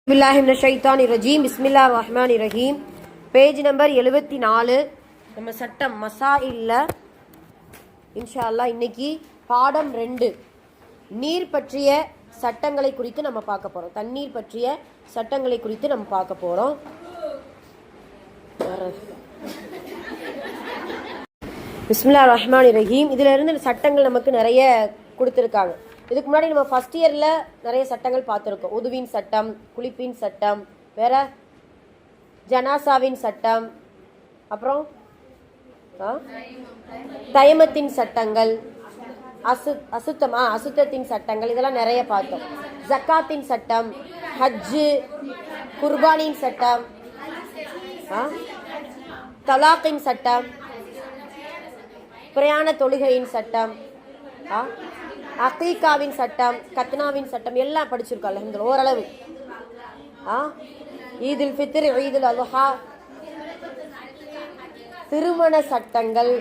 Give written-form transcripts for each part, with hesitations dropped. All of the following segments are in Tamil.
பிஸ்மில்லாஹிமினஷைத்தானிர்ரஜீம் பிஸ்மில்லாஹிர் ரஹ்மானிர் ரஹீம். Page number 74. நம்ம சட்டம் மசாயில்ல இன்ஷா அல்லாஹ் இன்னைக்கு பாடம் 2 நீர் பற்றிய சட்டங்களை குறித்து நம்ம பார்க்க போகிறோம். தண்ணீர் பற்றிய சட்டங்களை குறித்து நம்ம பார்க்க போகிறோம். பிஸ்மில்லாஹிர் ரஹ்மானிர் ரஹீம். இதில் இருந்து சட்டங்கள் நமக்கு நிறைய கொடுத்துருக்காங்க. இதுக்கு முன்னாடி நம்ம ஃபர்ஸ்ட் இயரில் நிறைய சட்டங்கள் பார்த்துருக்கோம். உதுவின் சட்டம், குளிப்பின் சட்டம், வேற ஜனாசாவின் சட்டம், அப்புறம் தயமத்தின் சட்டங்கள், அசுத்தத்தின் சட்டங்கள், இதெல்லாம் நிறைய பார்த்தோம். ஜக்காத்தின் சட்டம், ஹஜ்ஜு, குர்பானின் சட்டம், தலாக்கின் சட்டம், பிரயாண தொழுகையின் சட்டம், அகீகாவின் சட்டம், கத்னாவின் சட்டம் எல்லாம் படிச்சிருக்கோம். இந்த ஓரளவு ஈதுல் ஃபித்ர், ஈதுல் அல்ஹா, திருமண சட்டங்கள்.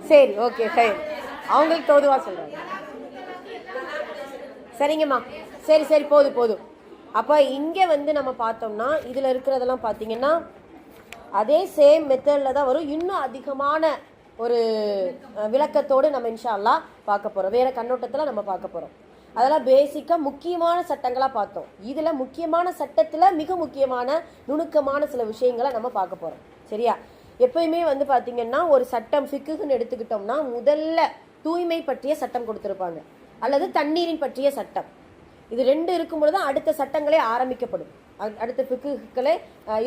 சரி, ஓகே, சரி, அவங்களுக்கு தோதுவா சொல்றாங்க. சரிங்கம்மா, சரி சரி, போதும். அப்போ இங்கே நம்ம பார்த்தோம்னா இதில் இருக்கிறதெல்லாம் பார்த்தீங்கன்னா அதே சேம் மெத்தடில் தான் வரும். இன்னும் அதிகமான ஒரு விளக்கத்தோடு நம்ம இன்ஷா அல்லாஹ் பார்க்க போகிறோம். வேறு கண்ணோட்டத்தில் நம்ம பார்க்க போகிறோம். அதெல்லாம் பேசிக்காக முக்கியமான சட்டங்களாக பார்த்தோம். இதில் முக்கியமான சட்டத்தில் மிக முக்கியமான நுணுக்கமான சில விஷயங்களை நம்ம பார்க்க போகிறோம். சரியா? எப்பயுமே பார்த்தீங்கன்னா ஒரு சட்டம் ஃபிக்குன்னு எடுத்துக்கிட்டோம்னா முதல்ல தூய்மை பற்றிய சட்டம் கொடுத்துருப்பாங்க, அல்லது தண்ணீரின் பற்றிய சட்டம். இது 2 இருக்கும்பொழுது தான் அடுத்த சட்டங்களே ஆரம்பிக்கப்படும், அடுத்த ஃபிக்குகளே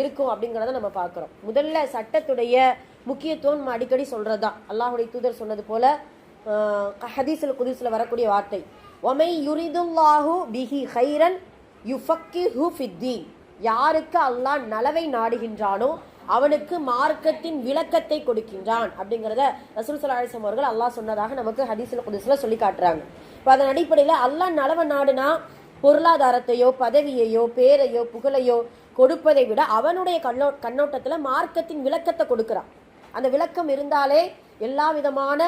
இருக்கும் அப்படிங்கிறத நம்ம பார்க்குறோம். முதல்ல சட்டத்துடைய முக்கியத்துவம் நம்ம அடிக்கடி சொல்கிறது தான். அல்லாஹுடைய தூதர் சொன்னது போல ஹதீஸுல் குதுஸில் வரக்கூடிய வார்த்தை, ஒமை யுரிதுல்லாஹு பிஹி ஹைரன் யுஃபக்கிஹு ஃபித்தீன். யாருக்கு அல்லாஹ் நலவை நாடுகின்றானோ அவனுக்கு மார்க்கத்தின் விளக்கத்தை கொடுக்கின்றான் அப்படிங்கிறத ரசூல் ஸல்லல்லாஹு அலைஹி வஸல்லம் அவர்கள் அல்லாஹ் சொன்னதாக நமக்கு ஹதீஸுல் குதுஸில் சொல்லி காட்டுறாங்க. இப்போ அதன் அடிப்படையில் அல்லாஹ் நலவை நாடுனா பொருளாதாரத்தையோ பதவியையோ பேரையோ புகழையோ கொடுப்பதை விட அவனுடைய கண்ணோட்டத்தில் மார்க்கத்தின் விளக்கத்தை கொடுக்குறான். அந்த விளக்கம் இருந்தாலே எல்லா விதமான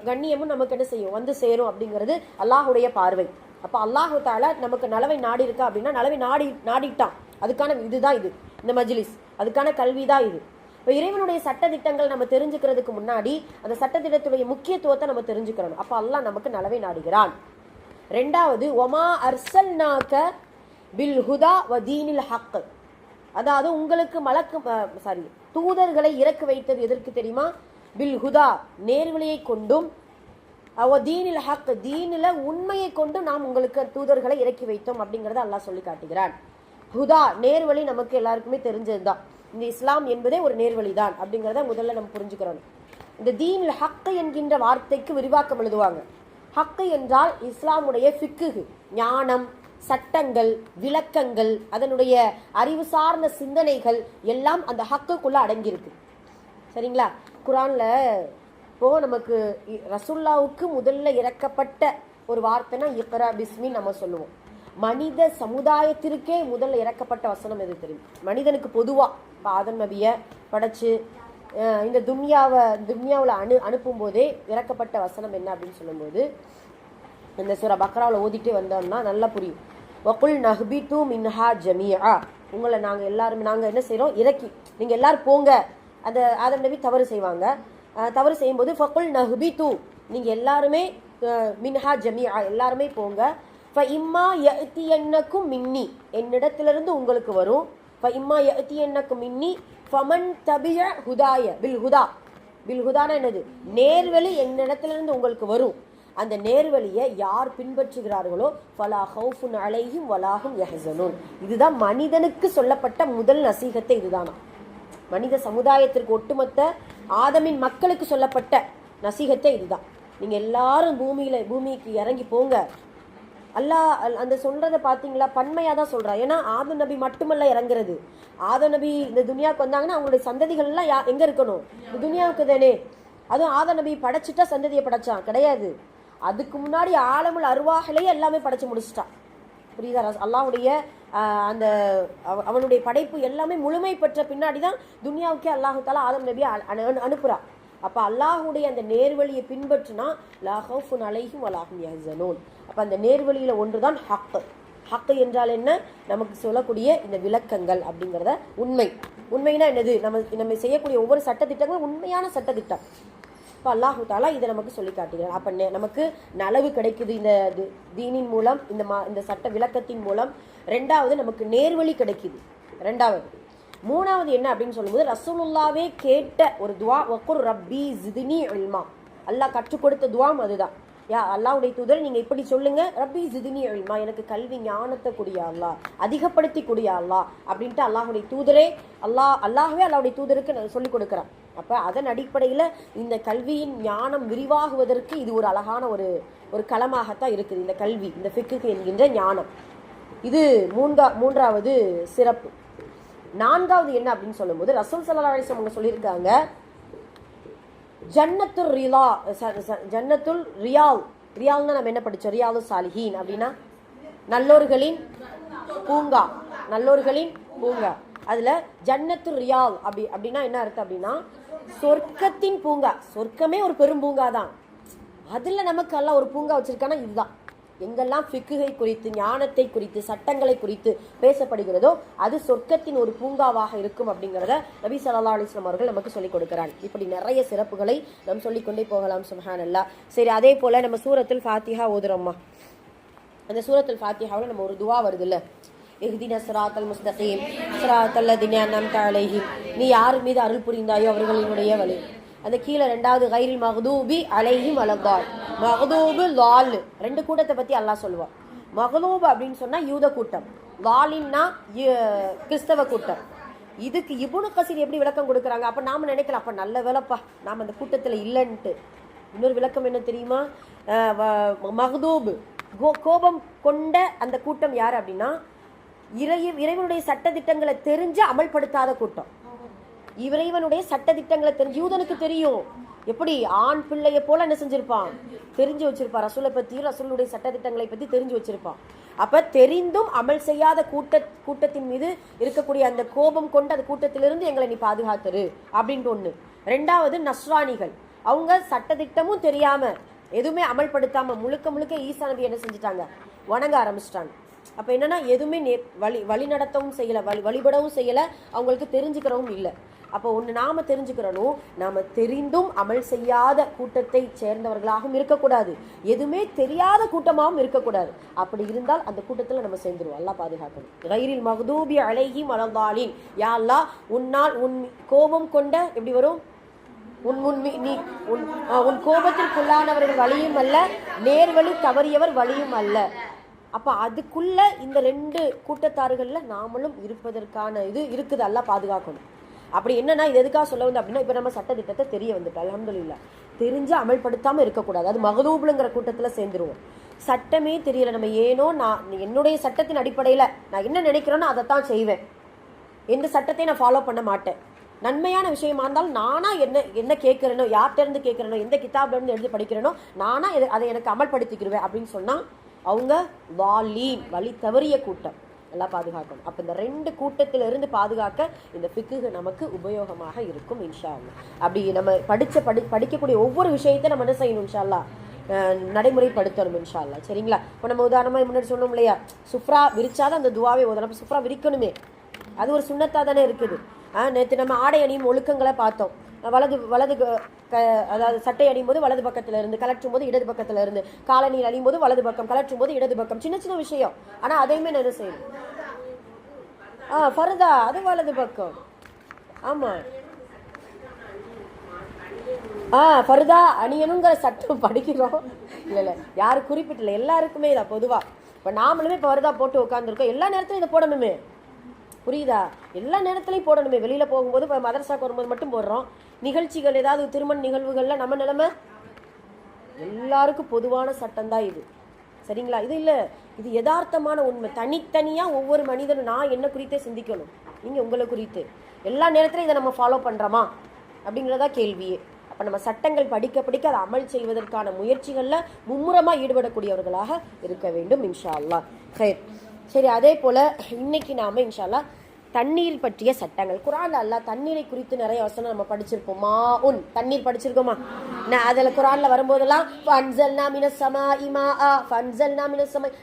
கண்ணியமும் நமக்கு என்ன செய்யும், வந்து சேரும் அப்படிங்கிறது அல்லாஹுடைய பார்வை. அப்போ அல்லாஹு தாலா நமக்கு நலவை நாடி இருக்கா அப்படின்னா நலவை நாடிட்டான். அதுக்கான இதுதான் இது, இந்த மஜ்லிஸ், அதுக்கான கல்வி தான் இது. இப்போ இறைவனுடைய சட்டத்திட்டங்கள் நம்ம தெரிஞ்சுக்கிறதுக்கு முன்னாடி அந்த சட்டத்திட்டத்துடைய முக்கியத்துவத்தை நம்ம தெரிஞ்சுக்கிறோம். அப்போ அல்லாஹ் நமக்கு நலவை நாடுகிறான். 2வது, ஒமா அர்சல்நாக பில் ஹுதா வ தீனில் ஹக். அதாவது உங்களுக்கு தூதர்களை இறக்கி வைத்தது எதற்கு தெரியுமா? பில் ஹுதா, நேர்வழியை கொண்டும், அவ தீனில் ஹக், தீனில் உண்மையை கொண்டும் நாம் உங்களுக்கு தூதர்களை இறக்கி வைத்தோம் அப்படிங்கிறத அல்லாஹ் சொல்லி காட்டுகிறான். ஹுதா, நேர்வழி நமக்கு எல்லாருக்குமே தெரிஞ்சதுதான். இந்த இஸ்லாம் என்பதே ஒரு நேர்வழி தான் அப்படிங்கிறத முதல்ல நம்ம புரிஞ்சுக்கிறோம். இந்த தீனில் ஹக் என்கின்ற வார்த்தைக்கு விரிவாக்கம் எழுதுவாங்க. ஹக்கு என்றால் இஸ்லாமுடைய ஃபிக்குஹு, ஞானம், சட்டங்கள், விளக்கங்கள், அதனுடைய அறிவு சார்ந்த சிந்தனைகள் எல்லாம் அந்த ஹக்குக்குள்ள அடங்கியிருக்கு. சரிங்களா? குரான்ல இப்போ நமக்கு ரசூலுல்லாவுக்கு முதல்ல இறக்கப்பட்ட ஒரு வார்த்தைனா இக்ரா பிஸ்மி நம்ம சொல்லுவோம். மனித சமுதாயத்திற்கே முதல்ல இறக்கப்பட்ட வசனம் எது தெரியும்? மனிதனுக்கு பொதுவாக இப்போ ஆதம் நபியை படைச்சு இந்த துன்யாவில் அனுப்பும் போதே இறக்கப்பட்ட வசனம் என்ன அப்படின்னு சொல்லும்போது இந்த சூரா பக்ராவில் ஓதிட்டே வந்தோம்னா நல்லா புரியும். வகுல் நஹ்பிது மின்ஹா ஜமீஆ, உங்களை நாங்கள் என்ன செய்கிறோம், இறக்கி நீங்கள் எல்லாரும் போங்க. அந்த ஆதம் நபி தவறு செய்வாங்க. தவறு செய்யும்போது ஃபகுல் நஹ்பிது, நீங்கள் எல்லாருமே மின்ஹா ஜமீஆ, எல்லாருமே போங்க. ஃப இம்மா யஅதியன்னக்கும் மின்னி, என்னிடத்திலிருந்து உங்களுக்கு வரும். ஃப இம்மா யஅதியன்னக்கும் மின்னி ஃபமன் தபிய ஹுதாய பில் ஹுதா. பில் ஹுதானா என்னது? நேர்வழி என்னிடத்திலிருந்து உங்களுக்கு வரும். அந்த நேர்வழியை யார் பின்பற்றுகிறார்களோ ஃபலா ஹவுஃபுன் அலைஹிம் வலாஹும் யஹ்ஸனூன். இதுதான் மனிதனுக்கு சொல்லப்பட்ட முதல் நசீகத்தை. இதுதானா மனித சமுதாயத்திற்கு, ஒட்டுமொத்த ஆதமின் மக்களுக்கு சொல்லப்பட்ட நசீகத்தை இதுதான். நீங்க எல்லாரும் பூமிக்கு இறங்கி போங்க. அல்லாஹ் அந்த சொல்றதை பார்த்தீங்களா, பன்மையாக தான் சொல்கிறான். ஏன்னா ஆதம் நபி மட்டுமல்ல இறங்குறது. ஆதம் நபி இந்த துனியாவுக்கு வந்தாங்கன்னா அவங்களுடைய சந்ததிகள் எல்லாம் எங்கே இருக்கணும்? இந்த துனியாவுக்கு தானே. அதுவும் ஆதம் நபி படைச்சிட்டா சந்ததியை படைச்சான் கிடையாது. அதுக்கு முன்னாடி ஆலமுல் அருவாஹிலேயே எல்லாமே படைச்சு முடிச்சிட்டான். புரியுதா? அல்லாஹுடைய அந்த அவனுடைய படைப்பு எல்லாமே முழுமை பெற்ற பின்னாடி தான் துனியாவுக்கே அல்லாஹு தாலா ஆதம் நபியை அனுப்புகிறான். அப்போ அல்லாஹுடைய அந்த நேர்வழியை பின்பற்றினா லா ஹவுஃபுன் அலைஹிம் வலா ஹும் யஹ்ஸனூன். அப்போ அந்த நேர்வழியில் ஒன்று தான் ஹக். ஹக்கு என்றால் என்ன, நமக்கு சொல்லக்கூடிய இந்த விளக்கங்கள் அப்படிங்கிறத உண்மைனா என்னது, நம்ம செய்யக்கூடிய ஒவ்வொரு சட்டத்திட்டங்களும் உண்மையான சட்டத்திட்டம். இப்போ அல்லாஹு தாலா இதை நமக்கு சொல்லி காட்டுகிறார். அப்போ நமக்கு நலவு கிடைக்குது இந்த தீனின் மூலம், இந்த சட்ட விளக்கத்தின் மூலம். ரெண்டாவது நமக்கு நேர்வழி கிடைக்குது. ரெண்டாவது. மூணாவது என்ன அப்படின்னு சொல்லும்போது, ரசூலுல்லாவே கேட்ட ஒரு துவா, வக்குர் ரப்பி ஜிதுனி இல்மா, அல்லாஹ் கற்றுக் கொடுத்த துவாம் அதுதான். யா அல்லாஹ்வுடைய தூதர் நீங்க இப்படி சொல்லுங்க, ரப்பி ஜிதுனி இல்மா, எனக்கு கல்வி ஞானத்தை குடியா அல்லாஹ், அதிகப்படுத்தி குடியா அல்லாஹ் அப்படின்ட்டு அல்லாஹ்வுடைய தூதரே அல்லாஹ்வே அல்லாஹ்வுடைய தூதருக்கு சொல்லிக் கொடுக்குறான். அப்ப அதன் அடிப்படையில இந்த கல்வியின் ஞானம் விரிவாகுவதற்கு இது ஒரு அழகான ஒரு களமாகத்தான் இருக்குது இந்த கல்வி, இந்த ஃபிக்ஹ் என்கின்ற ஞானம். இது மூன்றாவது சிறப்பு. நான்காவது என்ன அப்படின்னு சொல்லும்போது, ரசூல் ஸல்லல்லாஹு அலைஹி வஸல்லம் அவங்க சொல்லியிருக்காங்க, ஜன்னத்துல் ரியால்னா நம்ம என்ன படிச்சோம், ரியாலு சாலிஹீன் அப்படின்னா நல்லோர்களின் பூங்கா. அதுல ஜன்னத்துல் ரியால் அப்படின்னா என்ன அர்த்தம் அப்படின்னா சொர்க்கத்தின் பூங்கா. சொர்க்கமே ஒரு பெரும் பூங்கா தான், அதுல நமக்கு எல்லாம் ஒரு பூங்கா வச்சிருக்கானா இதுதான். எங்கெல்லாம் ஃபிக்ஹை குறித்து, ஞானத்தை குறித்து, சட்டங்களை குறித்து பேசப்படுகிறதோ அது சொர்க்கத்தின் ஒரு பூங்காவாக இருக்கும் அப்படிங்கிறத நபி ஸல்லல்லாஹு அலைஹி வஸல்லம் அவர்கள் நமக்கு சொல்லிக் கொடுக்கிறார். இப்படி நிறைய சிறப்புகளை நாம் சொல்லிக்கொண்டே போகலாம். சுப்ஹானல்லாஹ். சரி, அதே போல நம்ம சூரத்துல் ஃபாத்திஹா ஓதுறோம்மா. அந்த சூரத்துல் ஃபாத்திஹாவில் நம்ம ஒரு துவா வருது இல்ல, இஹ்தின ஸிராத்தல் முஸ்தகீம் ஸிராத்தல் லதீன அன்அம்த அலைஹிம், நீ யார் மீது அருள் புரிந்தாயோ அவர்களினுடைய வழி. அந்த கீழே ரெண்டாவது கைரில் மக்தூபி அலைஹிம் வலத்தால், மக்தூபு லால், ரெண்டு கூட்டத்தை பத்தி அல்லாஹ் சொல்லுவான். மக்தூப் அப்படின்னு சொன்னா யூத கூட்டம், லாலின்னா கிறிஸ்தவ கூட்டம். இதுக்கு இப்னு கஸீர் எப்படி விளக்கம் கொடுக்குறாங்க? அப்ப நாம நினைக்கலாம், அப்ப நல்ல வேலைப்பா நாம அந்த கூட்டத்துல இல்லைன்ட்டு. இன்னொரு விளக்கம் என்ன தெரியுமா, மக்தூப் கோபம் கொண்ட அந்த கூட்டம் யாரு அப்படின்னா இறைவனுடைய சட்ட திட்டங்களை தெரிஞ்சு அமல்படுத்தாத கூட்டம். இறைவனுடைய சட்ட திட்டங்களை தெரிஞ்சு, யூதனுக்கு தெரியும் எப்படி ஆண் பிள்ளைய போல என்ன செஞ்சிருப்பான், தெரிஞ்சு வச்சிருப்பான், ரசூலை பத்தி ரசூலுடைய சட்ட திட்டங்களை பத்தி தெரிஞ்சு வச்சிருப்பான். அப்ப தெரிந்தும் அமல் செய்யாத கூட்டத்தின் மீது இருக்கக்கூடிய அந்த கோபம் கொண்ட அந்த கூட்டத்திலிருந்து எங்களை நீ பாதுகாத்துரு அப்படின்ட்டு ஒண்ணு. ரெண்டாவது நஸ்ரானிகள், அவங்க சட்டத்திட்டமும் தெரியாம எதுவுமே அமல்படுத்தாம முழுக்க ஈசா நபி என்ன செஞ்சுட்டாங்க, வணங்க ஆரம்பிச்சிட்டாங்க. அப்ப என்னன்னா எதுவுமே வழி நடத்தவும் செய்யல, வழிபடவும் செய்யல, அவங்களுக்கு தெரிஞ்சுக்கிறவும் இல்லை. அப்போ ஒன்று நாம தெரிஞ்சுக்கிறனும், நாம தெரிந்தும் அமல் செய்யாத கூட்டத்தை சேர்ந்தவர்களாகவும் இருக்கக்கூடாது, எதுவுமே தெரியாத கூட்டமாகவும் இருக்கக்கூடாது. அப்படி இருந்தால் அந்த கூட்டத்தில் நம்ம சேர்ந்துருவோம். அல்லாஹ் பாதுகாக்கணும். கைரில் மக்தூபி அலைஹிம் வலத்தாலின், யா அல்லாஹ் உன்னால் உன் கோபம் கொண்ட எப்படி வரும், உன் கோபத்திற்குள்ளானவர்கள் வழியும் அல்ல, நேர்வழி தவறியவர் வழியும் அல்ல. அப்ப அதுக்குள்ள இந்த ரெண்டு கூட்டத்தார்கள்ல நாமளும் இருப்பதற்கான இது இருக்குது. அல்லாஹ் பாதுகாக்கணும். அப்படி என்னன்னா இது எதுக்காக சொல்ல வந்து அப்படின்னா, இப்ப நம்ம சட்ட திட்டத்தை தெரிய வந்துட்டோம், அல்ஹம்துலில்லாஹ். தெரிஞ்சு அமல்படுத்தாம இருக்கக்கூடாது, அது மகதூபுங்கிற கூட்டத்துல சேர்ந்துருவோம். சட்டமே தெரியல, நம்ம ஏனோ நான் என்னுடைய சட்டத்தின் அடிப்படையில நான் என்ன நினைக்கிறேனோ அதைத்தான் செய்வேன், எந்த சட்டத்தையும் நான் ஃபாலோ பண்ண மாட்டேன். நன்மையான விஷயமா இருந்தாலும் நானா என்ன கேட்கிறேனோ, யார்கிட்ட இருந்து கேட்கிறேனோ, எந்த கிதாப்ல இருந்து எடுத்து படிக்கிறேனோ நானா அதை எனக்கு அமல்படுத்திக்கிடுவேன் அப்படின்னு சொன்னா அவங்க வழி தவறிய கூட்டம். எல்லாம் பாதுகாக்கணும். அப்ப இந்த ரெண்டு கூட்டத்தில இருந்து பாதுகாக்க இந்த ஃபிக்ஹ் நமக்கு உபயோகமாக இருக்கும் இன்ஷா அல்லாஹ். அப்படி நம்ம படிக்கக்கூடிய ஒவ்வொரு விஷயத்தையும் நம்ம என்ன செய்யணும் இன்ஷா அல்லாஹ், நடைமுறைப்படுத்தணும் இன்ஷா அல்லாஹ். சரிங்களா? இப்போ நம்ம உதாரணமா முன்னாடி சொன்னோம் இல்லையா, சுப்ரா விரிச்சாதான் அந்த துவாவே ஓதணும். சுப்ரா விரிக்கணுமே, அது ஒரு சுண்ணத்தா தானே இருக்குது. நேற்று நம்ம ஆடை அணியும் ஒழுக்கங்களை பார்த்தோம். வலது அதாவது சட்டை அணியும் போது வலது பக்கத்துல இருந்து, கலற்றும் போது இடது பக்கத்துல இருந்து, காலணியில் அணியும் போது வலது பக்கம், கலற்றும் போது இடது பக்கம். சின்ன விஷயம், ஆனா அதையுமே என்ன செய்யணும், ஃபர்தா அது வலது பக்கம். ஆமா, ஃபர்தா அணியணுங்கிற சட்டம் படிக்கிறோம். இல்ல யாரு குறிப்பிட்டல, எல்லாருக்குமே இதான் பொதுவா. இப்ப நாமளுமே இப்ப ஃபர்தா போட்டு உட்காந்துருக்கோம், எல்லா நேரத்திலும் இதை போடணுமே, புரியுதா? எல்லா நேரத்திலையும் போடணுமே. வெளியில போகும்போது இப்போ மதரசாக்கு வரும்போது மட்டும் போடுறோம். நிகழ்ச்சிகள் ஏதாவது திருமண நிகழ்வுகள்ல நம்ம நிலைமை எல்லாருக்கும் பொதுவான சட்டம் தான் இது. சரிங்களா? இது இல்ல, இது யதார்த்தமான உண்மை. தனித்தனியா ஒவ்வொரு மனிதனும் நான் என்ன குறித்தே சிந்திக்கணும், நீங்க உங்களை குறித்து. எல்லா நேரத்திலும் இதை நம்ம ஃபாலோ பண்றோமா அப்படிங்கிறதா கேள்வியே. அப்ப நம்ம சட்டங்கள் படிக்க அதை அமல் செய்வதற்கான முயற்சிகள்ல மும்முரமா ஈடுபடக்கூடியவர்களாக இருக்க வேண்டும் இன்ஷா அல்லாஹ். சரி, அதே போல இன்னைக்கு நாம இன்ஷா அல்லாஹ் தண்ணீர் பற்றிய சட்டங்கள். குரான்ல அல்லாஹ் தண்ணீரை குறித்து நிறைய வசனம் நம்ம படிச்சிருப்போம். தண்ணீர் படிச்சிருக்கோமா? அதுல குரான்ல வரும்போதெல்லாம்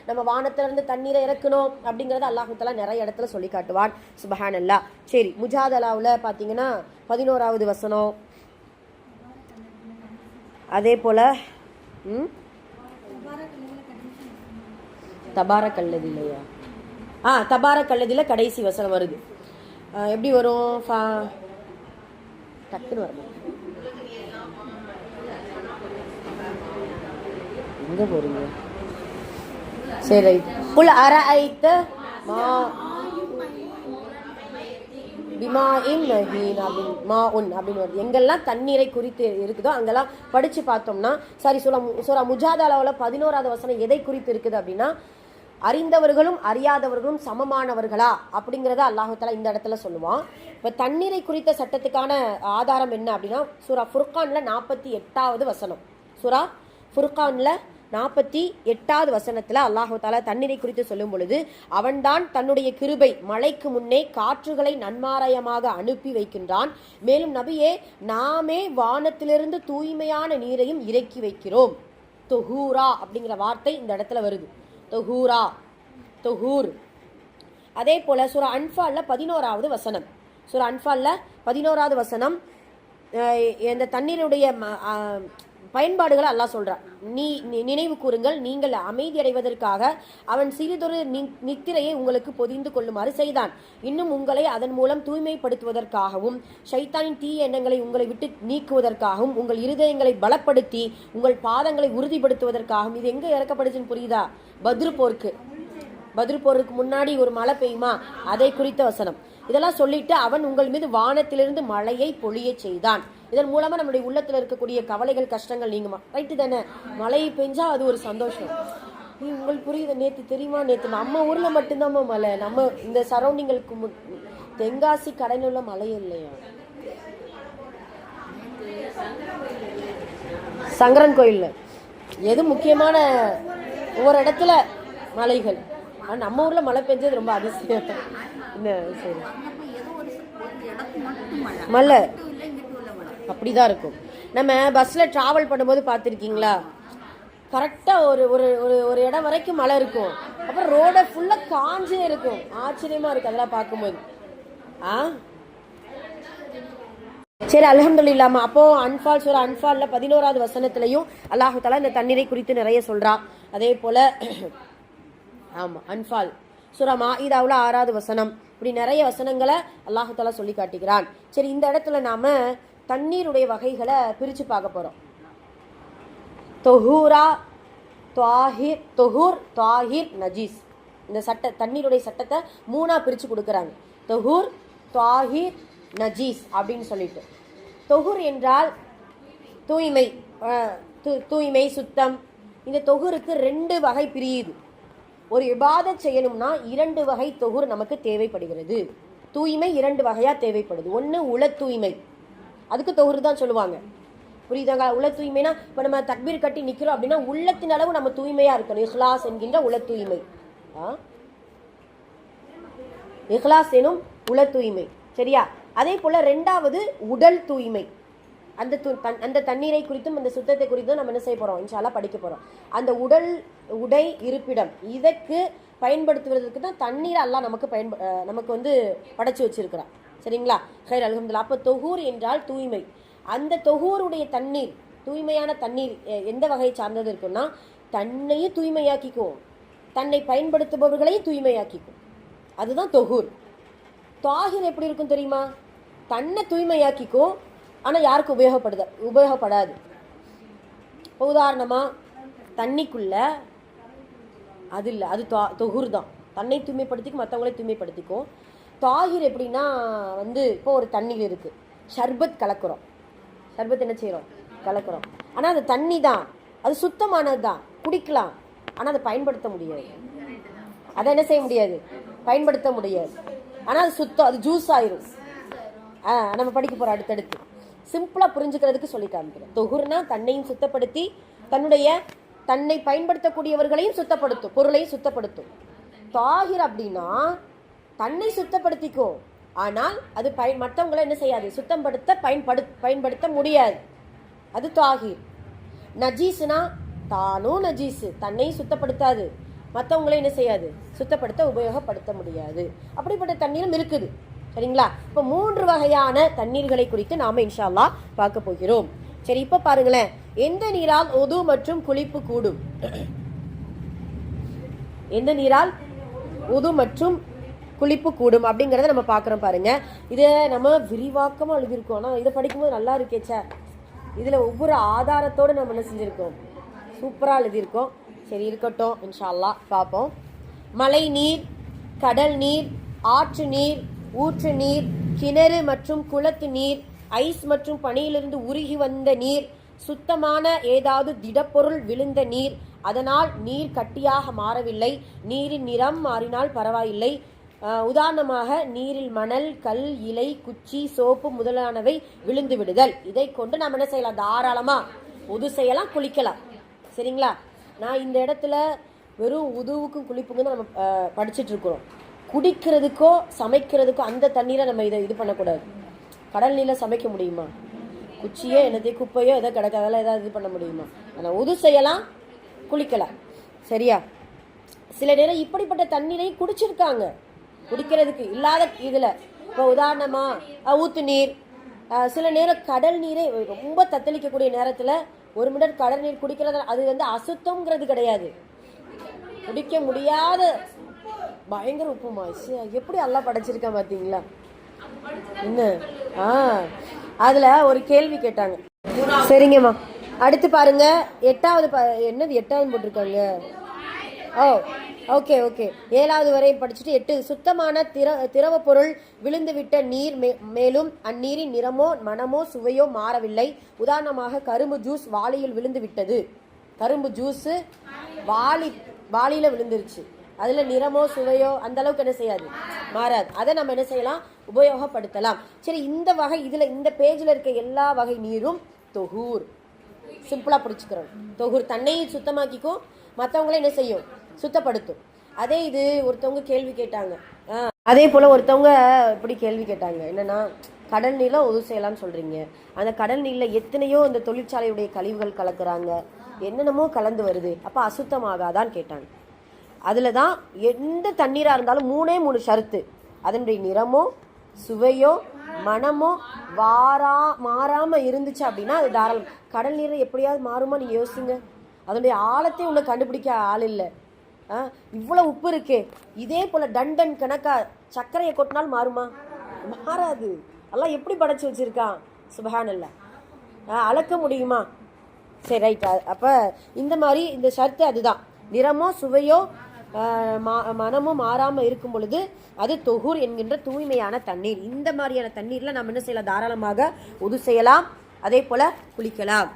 நம்ம வானத்துல இருந்து தண்ணீரை இறக்கணும் அப்படிங்கறத அல்லாஹ் தஆலா நிறைய இடத்துல சொல்லி காட்டுவான். சுப்ஹானல்லாஹ். சரி, முஜாதலாவுல பாத்தீங்கன்னா 11வது வசனம். அதே போல தபாரக் அல்லதி இல்லையா? தபாரக் அல்லதில கடைசி வசனம் வருது. எப்படி வரும்? டக்குன்னு வரும். எங்க போறீங்க? சரி, குல் அரஐத மா பிமாஇன் மஹீன் அப்படின்னு வருது. எங்கெல்லாம் தண்ணீரை குறித்து இருக்குதோ அங்கெல்லாம் படிச்சு பார்த்தோம்னா, சாரி சூரா முஜாதலாவுல 11வது வசனம் எதை குறித்து இருக்குது அப்படின்னா, அறிந்தவர்களும் அறியாதவர்களும் சமமானவர்களா அப்படிங்கிறத அல்லாஹ் தஆலா இந்த இடத்துல சொல்லுவான். இப்போ தண்ணீரை குறித்த சட்டத்துக்கான ஆதாரம் என்ன அப்படின்னா, சூரா ஃபுர்கான்ல 48வது வசனம். சூரா ஃபுர்கான்ல 48வது வசனத்துல அல்லாஹ் தஆலா தண்ணீரை குறித்து சொல்லும் பொழுது, அவன்தான் தன்னுடைய கிருபை மழைக்கு முன்னே காற்றுகளை நன்மாராயமாக அனுப்பி வைக்கின்றான். மேலும் நபியே, நாமே வானத்திலிருந்து தூய்மையான நீரையும் இறக்கி வைக்கிறோம். தொஹூரா அப்படிங்கிற வார்த்தை இந்த இடத்துல வருது. தொஹூரா, தொஹூர். அதே போல சூரா அன்ஃபால்ல 11வது வசனம். சூரா அன்ஃபால்ல 11வது வசனம் இந்த தண்ணீருடைய பயன்பாடுகளை அல்லாஹ் சொல்றான். நினைவு கூறுங்கள், நீங்கள் அமைதி அடைவதற்காக அவன் சிறிதொரு நித்திரையை உங்களுக்கு பொதிந்து கொள்ளுமாறு செய்தான். இன்னும் உங்களை அதன் மூலம் தூய்மைப்படுத்துவதற்காகவும் ஷைத்தானின் தீய எண்ணங்களை உங்களை விட்டு நீக்குவதற்காகவும் உங்கள் இருதயங்களை பலப்படுத்தி உங்கள் பாதங்களை உறுதிப்படுத்துவதற்காகவும். இது எங்க இறக்கப்படுச்சுன்னு புரியுதா? பத்ரு போருக்கு முன்னாடி ஒரு மழை பெய்யுமா, அதை குறித்த வசனம். இதெல்லாம் சொல்லிட்டு அவன் உங்கள் மீது வானத்திலிருந்து மழையை பொழிய செய்தான். இதன் மூலமா நம்முடைய உள்ளத்துல இருக்கக்கூடிய கவலைகள் கஷ்டங்கள் நீங்குமா. ரைட்டு தானே? மழை பெஞ்சா அது ஒரு சந்தோஷம். உங்களுக்கு புரியுது? நேத்து தெரியுமா, நேத்து நம்ம ஊர்ல மட்டும்தான் மழை. நம்ம இந்த சரௌண்டிங்களுக்கு தென்காசி கடையில் உள்ள மழை இல்லையா? சங்கரன் கோயில்ல எது முக்கியமான ஒவ்வொரு இடத்துல மலைகள். நம்ம ஊர்ல மழை பெஞ்சது ரொம்ப அதிசயம். சரி, மழை அப்படிதான் இருக்கும். நம்ம பஸ்ல டிராவல் பண்ணும்போது பார்த்துருக்கீங்களா, கரெக்டா ஒரு இடம் வரைக்கும் மழை இருக்கும், அப்புறம் ரோட ஃபுல்லா காஞ்சே இருக்கும். ஆச்சரியமா இருக்கு அதெல்லாம் பார்க்கும்போது. சரி, அல்ஹம்துலில்லாஹ். அப்போ சூரா அன்ஃபால்ல 11வது வசனத்திலையும் அல்லாஹ் தஆலா இந்த தண்ணீரை குறித்து நிறைய சொல்றான். அதே போல அன்ஃபால் சூரா மாஇதாவுல 6வது வசனம், இப்படி நிறைய வசனங்களை அல்லாஹ் தஆலா சொல்லி காட்டுகிறான். சரி, இந்த இடத்துல நாம தண்ணீருடைய வகைகளை பிரிச்சு பார்க்க போறோம். தொஹூரா, தொஹூர், தாஹிர், நஜீஸ். இந்த தண்ணீருடைய சட்டத்தை 3ஆ பிரிச்சு கொடுக்கறாங்க. தொஹூர், தாஹிர், நஜீஸ் அப்படின்னு சொல்லிட்டு. தொஹூர் என்றால் தூய்மை, தூய்மை, சுத்தம். இந்த தொஹூருக்கு 2 வகை பிரியுது. ஒரு இபாதத் செய்யணும்னா 2 வகை தொஹூர் நமக்கு தேவைப்படுகிறது. தூய்மை 2 வகையா தேவைப்படுது. ஒன்று உள தூய்மை, அதுக்கு தொஹூர் தான் சொல்லுவாங்க. புரியுதாங்க? உள தூய்மைனா இப்போ நம்ம தக்பீர் கட்டி நிற்கிறோம் அப்படின்னா உள்ளத்தின் அளவு நம்ம தூய்மையா இருக்கணும். இஹ்லாஸ் என்கின்ற உள தூய்மை. இஹ்லாஸ் எனும் உள தூய்மை. சரியா? அதே போல 2வது உடல் தூய்மை. அந்த தண்ணீரை குறித்தும் அந்த சுத்தத்தை குறித்தும் நம்ம என்ன செய்ய போறோம், இன்ஷா அல்லாஹ் படிக்க போறோம். அந்த உடை இருப்பிடம் இதற்கு பயன்படுத்துவதற்கு தான் தண்ணீரை அல்லாஹ் நமக்கு வந்து படைச்சு வச்சிருக்கிறான். சரிங்களா? ஹைர், அல்ஹம்துலில்லாஹ். அப்போ தொஹூர் என்றால் தூய்மை. அந்த தொஹூருடைய தண்ணீர், தூய்மையான தண்ணீர் எந்த வகையை சார்ந்தது இருக்குன்னா, தன்னையும் தூய்மையாக்கிக்கும், தன்னை பயன்படுத்துபவர்களையும் தூய்மையாக்கிக்கும். அதுதான் தொஹூர். தாஹிர் எப்படி இருக்கும் தெரியுமா? தன்னை தூய்மையாக்கிக்கும், ஆனா யாருக்கு உபயோகப்படாது. உதாரணமா தண்ணிக்குள்ள அது இல்லை, அது தொஹூர் தான். தன்னை தூய்மைப்படுத்திக்கும், மற்றவங்களை தூய்மைப்படுத்திக்கும். தாஹிர் எப்படின்னா வந்து இப்போ ஒரு தண்ணீர் இருக்கு, ஷர்பத் கலக்குறோம். ஷர்பத் என்ன செய்யறோம்? கலக்குறோம். ஆனா அது தண்ணி தான், அது சுத்தமானது தான், குடிக்கலாம். ஆனா அதை பயன்படுத்த முடியாது. அதை என்ன செய்ய முடியாது? பயன்படுத்த முடியாது. ஆனா அது சுத்தம், அது ஜூஸ் ஆயிரும். நம்ம படிக்க போறோம் அடுத்தடுத்து. சிம்பிளா புரிஞ்சுக்கிறதுக்கு சொல்லி காமிக்கிறேன். தொஹூர்னா தன்னையும் சுத்தப்படுத்தி தன்னை பயன்படுத்தக்கூடியவர்களையும் சுத்தப்படுத்தும், பொருளையும் சுத்தப்படுத்தும். தாஹிர் அப்படின்னா தன்னை சுத்தப்படுத்திக்கும், ஆனால் அது மற்றவங்களை என்ன செய்யாது, பயன்படுத்த முடியாது. அது தாஹீர். நஜீஸ்னா தானும் நஜீஸ், தன்னை சுத்தப்படுத்தாது, மற்றவங்களே என்ன செய்யாது, சுத்தப்படுத்த உபயோகப்படுத்த முடியாது. அப்படிப்பட்ட தண்ணீரும் இருக்குது. சரிங்களா? இப்போ 3 வகையான தண்ணீர்களை குறித்து நாம இன்ஷா அல்லாஹ் பார்க்க போகிறோம். சரி, இப்ப பாருங்களேன், எந்த நீரால் உது மற்றும் குளிப்பு கூடும்? எந்த நீரால் உது மற்றும் குளிப்பு கூடும் அப்படிங்கிறத நம்ம பார்க்குறோம். பாருங்க, இதை நம்ம விரிவாக்கமாக எழுதியிருக்கோம். ஆனால் இதை படிக்கும்போது நல்லா இருக்கேச்சா, இதில் ஒவ்வொரு ஆதாரத்தோடு நம்ம என்ன செஞ்சுருக்கோம், சூப்பராக எழுதியிருக்கோம். சரி, இருக்கட்டும், இன்ஷா அல்லாஹ் பார்ப்போம். மழை நீர், கடல் நீர், ஆற்று நீர், ஊற்று நீர், கிணறு மற்றும் குளத்து நீர், ஐஸ் மற்றும் பனியிலிருந்து உருகி வந்த நீர், சுத்தமான ஏதாவது திடப்பொருள் விழுந்த நீர், அதனால் நீர் கட்டியாக மாறவில்லை, நீரின் நிறம் மாறினால் பரவாயில்லை. உதாரணமாக நீரில் மணல், கல், இலை, குச்சி, சோப்பு முதலானவை விழுந்து விடுதல். இதை கொண்டு நம்ம என்ன செய்யலாம், தாராளமா உது செய்யலாம், குளிக்கலாம். சரிங்களா? நான் இந்த இடத்துல வெறும் உதுவுக்கும் குளிப்புக்கும் தான் நம்ம படிச்சுட்டு இருக்கிறோம். குடிக்கிறதுக்கோ சமைக்கிறதுக்கோ அந்த தண்ணீரை நம்ம இது பண்ணக்கூடாது. கடல் நீரில் சமைக்க முடியுமா? குச்சியோ என்னத்தையும் குப்பையோ எதோ கிடக்க, அதெல்லாம் ஏதாவது இது பண்ண முடியுமா? ஆனால் உது செய்யலாம், குளிக்கலாம். சரியா? சில நேரம் இப்படிப்பட்ட தண்ணீரை குடிச்சிருக்காங்க, குடிக்கிறதுக்கு இல்லாத இதில். இப்போ உதாரணமா ஊத்து நீர், சில நேரம் கடல் நீரை ரொம்ப தத்தளிக்கக்கூடிய நேரத்தில் 1 மினிட் கடல் நீர் குடிக்கிறது, அது வந்து அசுத்தம்ங்கிறது கிடையாது, குடிக்க முடியாத பயங்கர உப்புமா. எப்படி எல்லாம் படைச்சிருக்கேன் பார்த்தீங்களா? என்ன அதுல ஒரு கேள்வி கேட்டாங்க. சரிங்கம்மா, அடுத்து பாருங்க, 8வது என்னது 8வது போட்டிருக்காங்க. ஓகே ஓகே, 7வது வரை படிச்சுட்டு 8, சுத்தமான திரவ பொருள் விழுந்துவிட்ட நீர், மேலும் அந்நீரின் நிறமோ மனமோ சுவையோ மாறவில்லை. உதாரணமாக கரும்பு ஜூஸ் வாளியில் விழுந்து விட்டது. கரும்பு ஜூஸ் வாளியில விழுந்துருச்சு, அதுல நிறமோ சுவையோ அந்த அளவுக்கு என்ன செய்யாது, மாறாது. அதை நம்ம என்ன செய்யலாம், உபயோகப்படுத்தலாம். சரி, இந்த வகை இதுல இந்த பேஜ்ல இருக்க எல்லா வகை நீரும் தொகூர். சிம்பிளா பிடிச்சுக்கிறோம். தொகூர் தன்னை சுத்தமாக்கிக்கும், மற்றவங்கள என்ன செய்யும், சுத்தப்படுத்தும். அதே இது ஒருத்தவங்க கேள்வி கேட்டாங்க. அதே போல ஒருத்தவங்க இப்படி கேள்வி கேட்டாங்க, என்னன்னா கடல் நீர்ல உது செய்யலாம்னு சொல்றீங்க, அந்த கடல் நீர்ல எத்தனையோ இந்த தொழிற்சாலையுடைய கழிவுகள் கலக்குறாங்க, என்னென்னமோ கலந்து வருது, அப்ப அசுத்தமாகாதான்னு கேட்டாங்க. அதுல தான் எந்த தண்ணீரா இருந்தாலும் 3 ஷரத்து. அதனுடைய நிறமோ சுவையோ மனமோ மாறாம இருந்துச்சு அப்படின்னா அது தாராளம். கடல் நீரை எப்படியாவது மாறுமா நீங்க யோசிங்க. அதனுடைய ஆழத்தை உன்னை கண்டுபிடிக்க ஆள் இல்லை. இவ்வளவு உப்பு இருக்கே, இதே போல டன் கணக்கா சர்க்கரையை கொட்டினால் மாறுமா? மாறாது. எல்லாம் எப்படி படைச்சு வச்சிருக்கான், சுபஹானல்லாஹ். அளக்க முடியுமா? சரி, ரைட். அப்ப இந்த மாதிரி இந்த ஷர்த்து அதுதான், நிறமோ சுவையோ மனமோ மாறாம இருக்கும் பொழுது அது தொகூர் என்கின்ற தூய்மையான தண்ணீர். இந்த மாதிரியான தண்ணீர்ல நம்ம என்ன செய்யலாம், தாராளமாக உது செய்யலாம், அதே போல குளிக்கலாம்.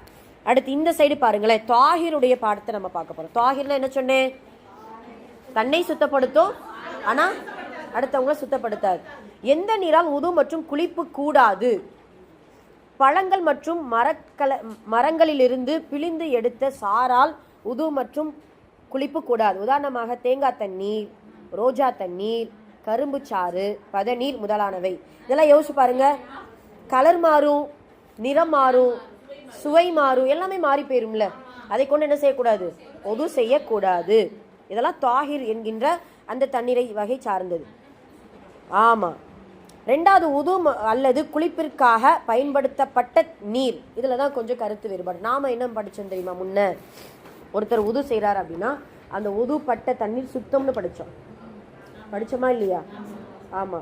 அடுத்து இந்த சைடு பாருங்களேன், தாஹிருடைய பாடத்தை நம்ம பார்க்க போறோம். தாஹிர்னா என்ன சொன்னேன், தன்னை சுத்தப்படுத்தும், ஆனா அடுத்தவங்களை சுத்தப்படுத்தாது. எந்த நீரால் உது மற்றும் குளிப்பு கூடாது? பழங்கள் மற்றும் மரங்களிலிருந்து பிழிந்து எடுத்த சாரால் உது மற்றும் குளிப்பு கூடாது. உதாரணமாக தேங்காய் தண்ணீர், ரோஜா தண்ணீர், கரும்பு சாறு, பதநீர் முதலானவை. இதெல்லாம் யோசிச்சு பாருங்க, கலர் மாறும், நிறம் மாறும், சுவை மாறும், எல்லாமே மாறி போயிரும்ல. அதை கொண்டு என்ன செய்யக்கூடாது, உது செய்யக்கூடாது. இதெல்லாம் தாஹிர் என்கின்ற அந்த தண்ணீரை வகை சார்ந்தது. ஆமா. 2வது உது அல்லது குளிப்பிற்காக பயன்படுத்தப்பட்ட நீர். இதுல தான் கொஞ்சம் கருத்து வேறுபாடு. நாம என்ன படிச்சோம் தெரியுமா, முன்ன ஒருத்தர் உது செய்யறாரு அப்படின்னா அந்த உது பட்ட தண்ணீர் சுத்தம்னு படிச்சோமா இல்லையா? ஆமா.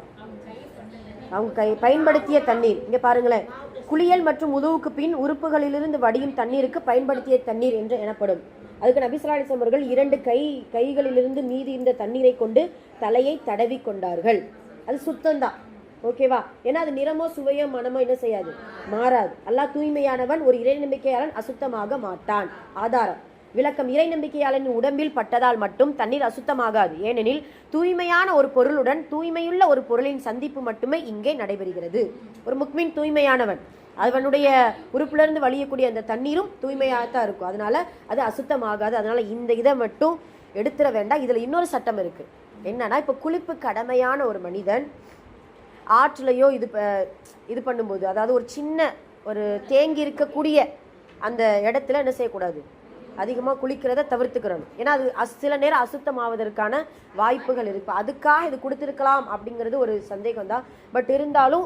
அவங்க பயன்படுத்திய தண்ணீர் இங்க பாருங்களேன், குளியல் மற்றும் உதுவுக்கு பின் உறுப்புகளிலிருந்து வடியும் தண்ணீருக்கு பயன்படுத்திய தண்ணீர் என்று எனப்படும். அதுக்கு நபி ஸல்லல்லாஹு அலைஹி வஸல்லம் அவர்கள் 2 கைகளிலிருந்து மீதி இந்த தண்ணீரை கொண்டு தலையை தடவி கொண்டார்கள். அது சுத்தம்தான், ஓகேவா? ஏன்னா அது நிறமோ சுவையோ மனமோ என்ன செய்யாது, மாறாது. அல்லாஹ் தூய்மையானவன், ஒரு இறை நம்பிக்கையாளன் அசுத்தமாக மாட்டான். ஆதாரம் விளக்கம், இறை நம்பிக்கையாளனின் உடம்பில் பட்டதால் மட்டும் தண்ணீர் அசுத்தமாகாது. ஏனெனில் தூய்மையான ஒரு பொருளுடன் தூய்மையுள்ள ஒரு பொருளின் சந்திப்பு மட்டுமே இங்கே நடைபெறுகிறது. ஒரு முக்மின் தூய்மையானவன், அவனுடைய உறுப்பிலிருந்து வழியக்கூடிய அந்த தண்ணீரும் தூய்மையாகத்தான் இருக்கும், அதனால அது அசுத்தமாகாது. அதனால இந்த இதை மட்டும் எடுத்துட வேண்டாம். இதுல இன்னொரு சட்டம் இருக்கு. என்னன்னா இப்போ குளிப்பு கடமையான ஒரு மனிதன் ஆற்றுலையோ இது பண்ணும்போது, அதாவது ஒரு சின்ன ஒரு தேங்கி இருக்கக்கூடிய அந்த இடத்துல என்ன செய்யக்கூடாது, அதிகமாக குளிக்கிறத தவிர்த்துக்கிறணும். ஏன்னா அது சில நேரம் அசுத்தமாவதற்கான வாய்ப்புகள் இருக்கு. அதுக்காக இது கொடுத்துருக்கலாம் அப்படிங்கிறது ஒரு சந்தேகம் தான். பட் இருந்தாலும்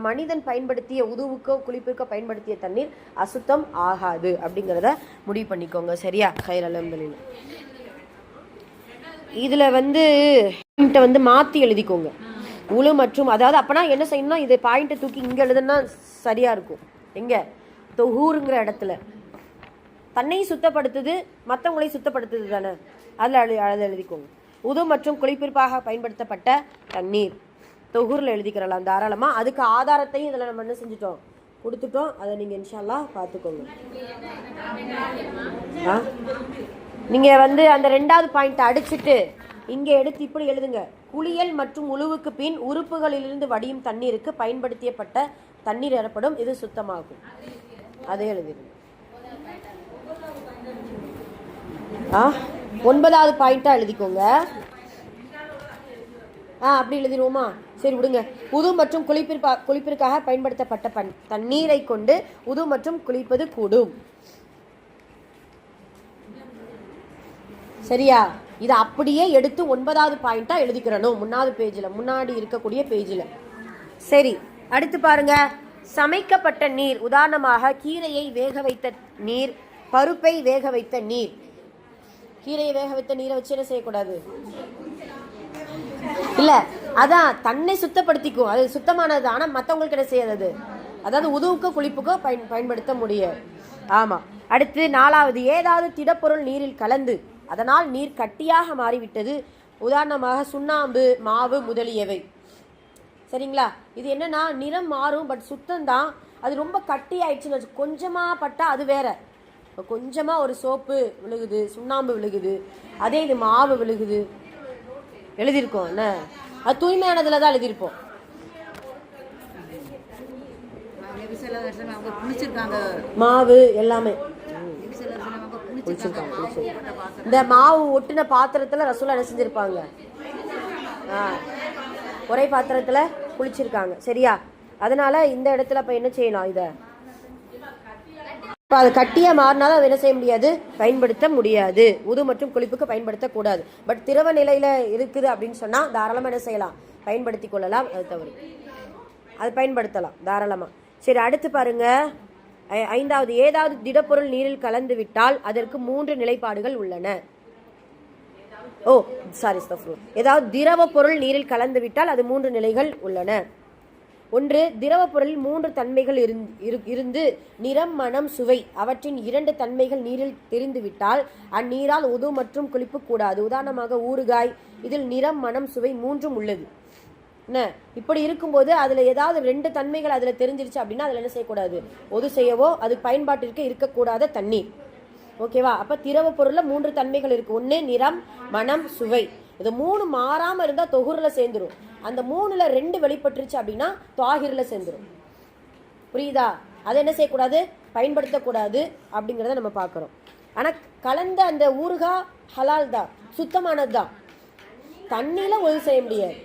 மனிதன் பயன்படுத்திய உதுவுக்கோ குளிப்புக்கோ பயன்படுத்திய தண்ணீர் அசுத்தம் ஆகாது அப்படிங்கிறத முடிவு பண்ணிக்கோங்க. சரியா? ஹைர் அல்ஹம்துலில்லாஹ். இதில் வந்து மாற்றி எழுதிக்கோங்க உழு மற்றும், அதாவது அப்போனா என்ன செய்யணும்னா இது பாயிண்ட்டை தூக்கி இங்கே எழுதுனா சரியாக இருக்கும். எங்கே? தொகூருங்கிற இடத்துல தன்னையும் சுத்தப்படுத்துது மற்றவங்களையும் சுத்தப்படுத்துது தானே, அதில் எழுதிக்கோங்க. உது மற்றும் குளிப்பிற்காக பயன்படுத்தப்பட்ட தண்ணீர் தொகூரில் எழுதிக்கிறலாம் தாராளமாக. அதுக்கு ஆதாரத்தையும் இதில் நம்ம என்ன செஞ்சுட்டோம், கொடுத்துட்டோம். அதை நீங்கள் இன்ஷா அல்லாஹ் பார்த்துக்கோங்க. நீங்கள் அந்த 2வது பாயிண்ட்டை அடிச்சுட்டு இங்கே எடுத்து இப்படி எழுதுங்க. குளியல் மற்றும் உழுவுக்கு பின் உறுப்புகளிலிருந்து வடியும் தண்ணீருக்கு பயன்படுத்தப்பட்ட தண்ணீர் எனப்படும், இது சுத்தமாகும். அதே எழுதிடுங்க. 9வது பாயிண்டா எழுதிக்கோங்க. அப்படி எழுதிடுவோமா? சரி விடுங்க. உது மற்றும் குளிப்பிற்காக பயன்படுத்தப்பட்ட தண்ணீரை கொண்டு உது மற்றும் குளிப்பது கூடும். சரியா? இதை அப்படியே எடுத்து 9வது பாயிண்டா எழுதிக்கிறணும். முன்னாடி இருக்கக்கூடிய பேஜில். சரி, அடுத்து பாருங்க. சமைக்கப்பட்ட நீர், உதாரணமாக கீரையை வேக வைத்த நீர், பருப்பை வேக வைத்த நீர். கீரையை வேக வைத்த நீரை வச்சு என்ன செய்யக்கூடாது? இல்ல, அதான் தன்னை சுத்தப்படுத்திக்கும், அது சுத்தமானது. ஆனா மற்றவங்களுக்கு என்ன செய்யாது, அதாவது உதுவுக்கோ குளிப்புக்கோ பயன்படுத்த முடியாது. ஆமா. அடுத்து 4வது, ஏதாவது திடப்பொருள் நீரில் கலந்து அதனால் நீர் கட்டியாக மாறிவிட்டது. உதாரணமாக சுண்ணாம்பு, மாவு முதலியவை. சரிங்களா? இது என்னன்னா நிறம் மாறும், பட் சுத்தம்தான். அது ரொம்ப கட்டி ஆயிடுச்சுன்னு கொஞ்சமாக பட்டா அது வேற. கொஞ்சமாக ஒரு சோப்பு விழுகுது, சுண்ணாம்பு விழுகுது, அதே இது மாவு விழுகுது, எழுதியிருக்கோம் என்ன, அது தூய்மையானதுல தான் எழுதியிருப்போம். மாவு எல்லாமே இந்த மாவு ஒட்டின பாத்திரத்துல ரசூலா என்ன செஞ்சிருப்பாங்க, ஒரே பாத்திரத்துல குளிச்சிருக்காங்க. சரியா? அதனால இந்த இடத்துல அப்ப என்ன செய்யலாம், இத அது கட்டியா மாறினாலும் அதை என்ன செய்ய முடியாது, பயன்படுத்த முடியாது. உது மற்றும் குளிப்புக்கு பயன்படுத்தக்கூடாது. பட் திரவ நிலையில இருக்குது அப்படின்னு சொன்னா தாராளமா என்ன செய்யலாம், பயன்படுத்தி கொள்ளலாம். அது தவறு, அது பயன்படுத்தலாம் தாராளமா. சரி, அடுத்து பாருங்க. 5வது, ஏதாவது திடப்பொருள் நீரில் கலந்து விட்டால் அதற்கு 3 நிலைப்பாடுகள் உள்ளன. ஏதாவது திரவ பொருள் நீரில் கலந்து விட்டால் அது 3 நிலைகள் உள்ளன. 1, திரவ பொருளில் 3 தன்மைகள் இருந்து நிறம், மனம், சுவை அவற்றின் 2 தன்மைகள் நீரில் தெரிந்துவிட்டால் அந்நீரால் உது மற்றும் குளிப்பு கூடாது. உதாரணமாக ஊறுகாய், இதில் நிறம், மனம், சுவை 3ம் உள்ளது. என்ன, இப்படி இருக்கும்போது அதுல ஏதாவது 2 தன்மைகள் அதுல தெரிஞ்சிருச்சு அப்படின்னா அதுல என்ன செய்யக்கூடாது, ஒது செய்யவோ அது பயன்பாட்டிற்கு இருக்கக்கூடாத தண்ணீர். ஓகேவா? அப்ப திரவ பொருள்ல 3 தன்மைகள் இருக்கு. 1 நிறம், மனம், சுவை. இது 3 மாறாம இருந்தா தொகுர்ல சேர்ந்துரும். அந்த 3ல 2 வெளிப்பட்டுருச்சு அப்படின்னா தாகிர்ல சேர்ந்துரும். புரியுதா? அதை என்ன செய்யக்கூடாது, பயன்படுத்தக்கூடாது அப்படிங்கிறத நம்ம பார்க்கிறோம். ஆனா கலந்த அந்த ஊறுகா ஹலால் தான், சுத்தமானது தான், தண்ணியில ஒது செய்ய முடியாது.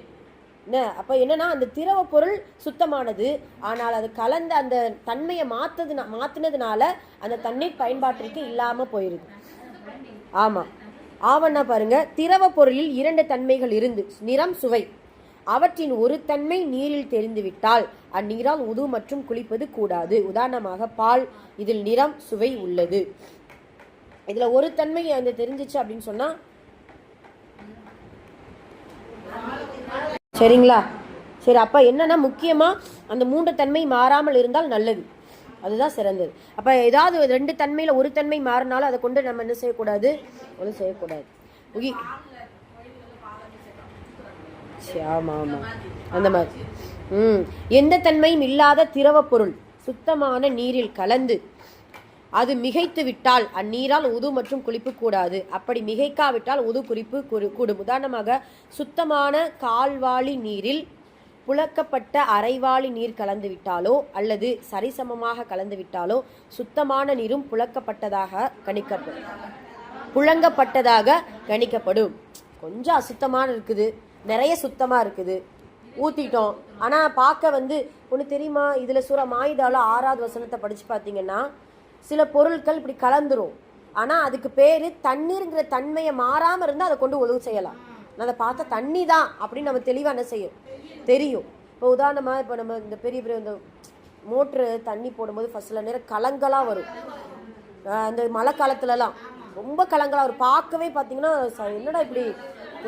அப்ப என்னன்னா அந்த திரவ பொருள் சுத்தமானது, ஆனால் அது கலந்த அந்த தன்மையை மாத்தினதுனால அந்த தண்ணீர் பயன்பாட்டிற்கு இல்லாம போயிருது. ஆமா, ஆவண்ணா பாருங்க. திரவ பொருளில் 2 தன்மைகள் இருந்து நிறம், சுவை அவற்றின் ஒரு தன்மை நீரில் தெரிந்துவிட்டால் அந்நீரால் உது மற்றும் குளிப்பது கூடாது. உதாரணமாக பால், இதில் நிறம், சுவை உள்ளது. இதுல ஒரு தன்மை அந்த தெரிஞ்சிச்சு அப்படின்னு சொன்னா சரிங்களா? சரி, அப்ப என்னன்னா முக்கியமா அந்த 3 தன்மை மாறாமல் இருந்தால் நல்லது, அதுதான் சிறந்தது. அப்ப ஏதாவது 2 தன்மையில ஒரு தன்மை மாறினாலும் அதை கொண்டு நம்ம என்ன செய்யக்கூடாது, ஒன்றும் செய்யக்கூடாது. ஆமா ஆமா, அந்த மாதிரி. எந்த தன்மையும் இல்லாத திரவ பொருள் சுத்தமான நீரில் கலந்து அது மிகைத்து விட்டால் அந்நீரால் உது மற்றும் குளிப்பு கூடாது. அப்படி மிகைக்காவிட்டால் உது குறிப்பு கூடும். உதாரணமாக சுத்தமான கால்வாளி நீரில் புழக்கப்பட்ட அரைவாளி நீர் கலந்து விட்டாலோ அல்லது சரிசமமாக கலந்து விட்டாலோ சுத்தமான நீரும் புழங்கப்பட்டதாக கணிக்கப்படும். கொஞ்சம் அசுத்தமான இருக்குது, நிறைய சுத்தமாக இருக்குது, ஊற்றிட்டோம். ஆனால் பார்க்க வந்து ஒன்று தெரியுமா, இதில் சூரா மாயிதால 6வது வசனத்தை படித்து பார்த்தீங்கன்னா சில பொருட்கள் இப்படி கலந்துரும். ஆனால் அதுக்கு பேர் தண்ணீருங்கிற தன்மையை மாறாமல் இருந்தால் அதை கொண்டு ஒழுங்கு செய்யலாம். அதை பார்த்தா தண்ணி தான் அப்படின்னு நம்ம தெளிவாக என்ன செய்யும் தெரியும். இப்போ உதாரணமாக இப்போ நம்ம இந்த பெரிய பெரிய இந்த மோட்ரு தண்ணி போடும்போது ஃபஸ்ட்டில் நேரம் கலங்களாக வரும். அந்த மழை காலத்துலலாம் ரொம்ப கலங்களாக வரும். பார்க்கவே பார்த்தீங்கன்னா என்னடா இப்படி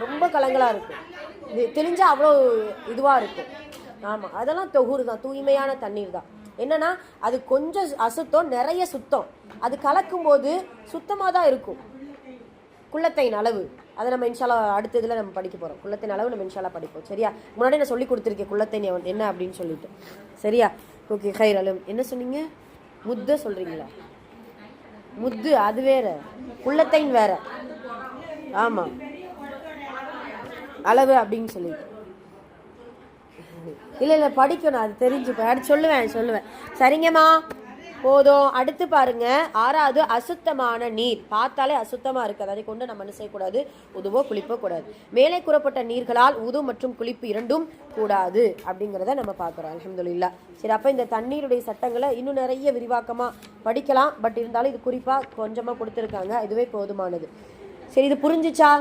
ரொம்ப கலங்களாக இருக்கும். இது தெளிஞ்சால் அவ்வளோ இதுவாக இருக்கும். ஆமாம், அதெல்லாம் தொகுர் தான், தூய்மையான தண்ணீர் தான். என்னன்னா அது கொஞ்சம் அசுத்தம், நிறைய சுத்தம். அது கலக்கும்போது சுத்தமாக தான் இருக்கும். குள்ளத்தையின் அளவு அதை நம்ம இன்ஷால்லா அடுத்த இதில் நம்ம படிக்க போகிறோம். குள்ளத்தின் அளவு நம்ம இன்ஷால்லா படிப்போம். சரியா? முன்னாடி நான் சொல்லி கொடுத்துருக்கேன் குள்ளத்தின் என்ன அப்படின்னு சொல்லிட்டு. சரியா? ஓகே. ஹைர் அளவு என்ன சொன்னீங்க? முத்தை சொல்கிறீங்களா? முத்து அது வேற, குள்ளத்தைன் வேற. ஆமாம், அளவு அப்படின்னு சொல்லிட்டு. இல்லை படிக்கணும், அது தெரிஞ்சுப்பேன். அடுத்து சொல்லுவேன். சரிங்கம்மா, போதும். அடுத்து பாருங்க, 6வது அசுத்தமான நீர். பார்த்தாலே அசுத்தமாக இருக்குது, அதை கொண்டு நம்ம என்ன செய்யக்கூடாது, உதுவோ குளிப்போ கூடாது. மேலே கூறப்பட்ட நீர்களால் உது மற்றும் குளிப்பு இரண்டும் கூடாது அப்படிங்கிறத நம்ம பார்க்குறோம். அல்ஹம்துலில்லாஹ். சரி, அப்போ இந்த தண்ணீருடைய சட்டங்களை இன்னும் நிறைய விரிவாக்கமாக படிக்கலாம். பட் இருந்தாலும் இது குறிப்பாக கொஞ்சமாக கொடுத்துருக்காங்க, இதுவே போதுமானது. சரி, இது புரிஞ்சிச்சா?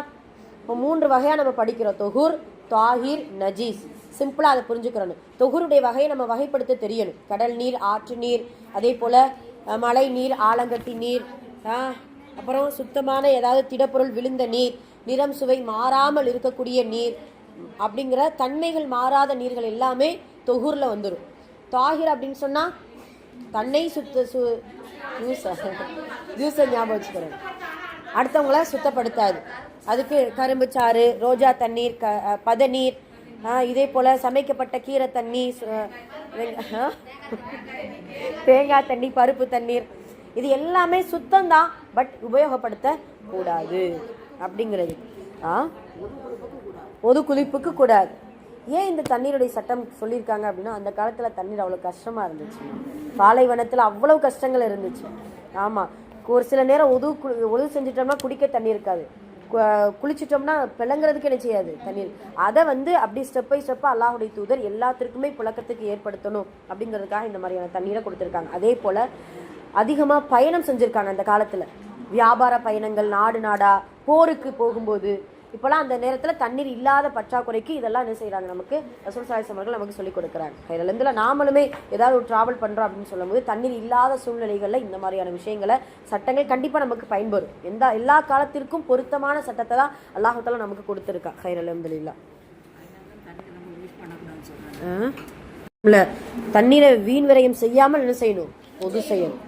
இப்போ 3 வகையாக நம்ம படிக்கிறோம்: தொகுர், தாஹிர், நஜீஸ். சிம்பிளாக அதை புரிஞ்சுக்கிறணும். தொகுருடைய வகையை நம்ம வகைப்படுத்த தெரியணும். கடல் நீர், ஆற்று நீர், அதே போல் மழை நீர், ஆலங்கட்டி நீர், அப்புறம் சுத்தமான ஏதாவது திடப்பொருள் விழுந்த நீர், நிறம் சுவை மாறாமல் இருக்கக்கூடிய நீர், அப்படிங்கிற தன்மைகள் மாறாத நீர்கள் எல்லாமே தொகுரில் வந்துடும். தாஹிர் அப்படின்னு சொன்னால் தன்னை ஜூஸை ஞாபகம் வச்சுக்கிறோம், அடுத்தவங்கள சுத்தப்படுத்தாது. அதுக்கு கரும்பு சாறு, ரோஜா தண்ணீர், பதநீர், இதே போல் சமைக்கப்பட்ட கீரை தண்ணி, தேங்காய் தண்ணி, பருப்பு தண்ணீர், இது எல்லாமே சுத்தம்தான். பட் உபயோகப்படுத்தக்கூடாது அப்படிங்கிறது. பொது குளிப்புக்கு கூடாது. ஏன் இந்த தண்ணீருடைய சட்டம் சொல்லியிருக்காங்க அப்படின்னா, அந்த காலத்தில் தண்ணீர் அவ்வளோ கஷ்டமாக இருந்துச்சு. பாலைவனத்தில் அவ்வளோ கஷ்டங்கள் இருந்துச்சு. ஆமாம், ஒரு சில நேரம் உதவு செஞ்சிட்டோம்னா குடிக்க தண்ணி இருக்காது, குளிச்சிட்டோம்னா பிளங்குறதுக்கு என்ன செய்யாது தண்ணீர். அதை அப்படி ஸ்டெப் பை ஸ்டெப்பாக அல்லாஹுடைய தூதர் எல்லாத்திற்குமே புழக்கத்துக்கு ஏற்படுத்தணும் அப்படிங்கிறதுக்காக இந்த மாதிரியான தண்ணீரை கொடுத்துருக்காங்க. அதே போல் அதிகமாக பயணம் செஞ்சுருக்காங்க அந்த காலத்தில், வியாபார பயணங்கள், நாடு நாடா போருக்கு போகும்போது. இப்போலாம் அந்த நேரத்தில் தண்ணீர் இல்லாத பற்றாக்குறைக்கு இதெல்லாம் என்ன செய்கிறாங்க, நமக்கு ரசூல் ஸல்லல்லாஹு அலைஹி வஸல்லம் அவர்கள் நமக்கு சொல்லிக் கொடுக்குறாங்க. கையிலேருந்துல நாமளுமே ஏதாவது ஒரு ட்ராவல் பண்ணுறோம் அப்படின்னு சொல்லும்போது தண்ணீர் இல்லாத சூழ்நிலைகளில் இந்த மாதிரியான விஷயங்களை, சட்டங்கள் கண்டிப்பாக நமக்கு பயன்படும். எல்லா காலத்திற்கும் பொருத்தமான சட்டத்தை தான் அல்லாஹ் தஆலா நமக்கு கொடுத்துருக்கா. அல்ஹம்துலில்லாஹ். தண்ணீரை வீண் விரயம் செய்யாமல் என்ன செய்யணும், உது செய்யணும்.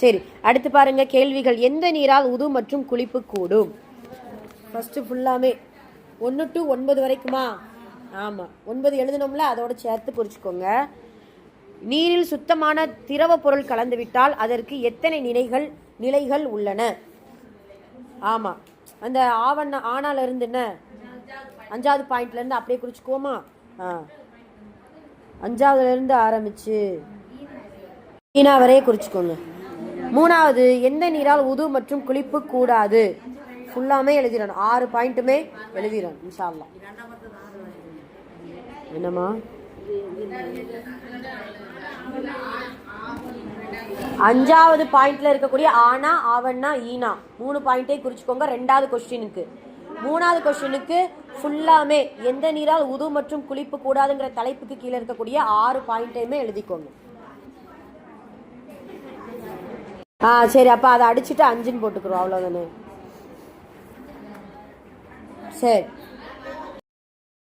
சரி, அடுத்து பாருங்க கேள்விகள். எந்த நீரால் உது மற்றும் குளிப்பு கூடும்? ஃபஸ்ட்டு ஃபுல்லாமே 1 to 9 வரைக்குமா? ஆமாம், 9 எழுதணும்ல, அதோட சேர்த்து குறிச்சிக்கோங்க. நீரில் சுத்தமான திரவ பொருள் கலந்துவிட்டால் அதற்கு எத்தனை நிலைகள் உள்ளன? ஆமாம், அந்த ஆனால இருந்து என்ன 5வது பாயிண்ட்லேருந்து அப்படியே குறிச்சிக்குவோமா? 5வதுலேருந்து ஆரம்பிச்சு ஈனா வரையே குறிச்சிக்கோங்க. 3வது, எந்த நீரால் உது மற்றும் குளிப்பு கூடாது? ஃபுல்லாமே எழுதிடணும், 6 பாயிண்ட்டுமே எழுதிடணும் இன்ஷா அல்லாஹ். என்னம்மா 5வது பாயிண்ட்ல இருக்கக்கூடிய ஆனா, ஆவன்னா, ஈனா 3 பாயிண்டே குறிச்சுக்கோங்க. 2வது கொஸ்டினுக்கு. 3வது கொஸ்டினுக்கு ஃபுல்லாமே எந்த நீரால் உது மற்றும் குளிப்பு கூடாதுங்கிற தலைப்புக்கு கீழே இருக்கக்கூடிய 6 பாயிண்டையுமே எழுதிக்கோங்க. சரி, அப்போ அதை அடிச்சுட்டு 5ன்னு போட்டுக்கிறோம், அவ்வளோதானே? சரி.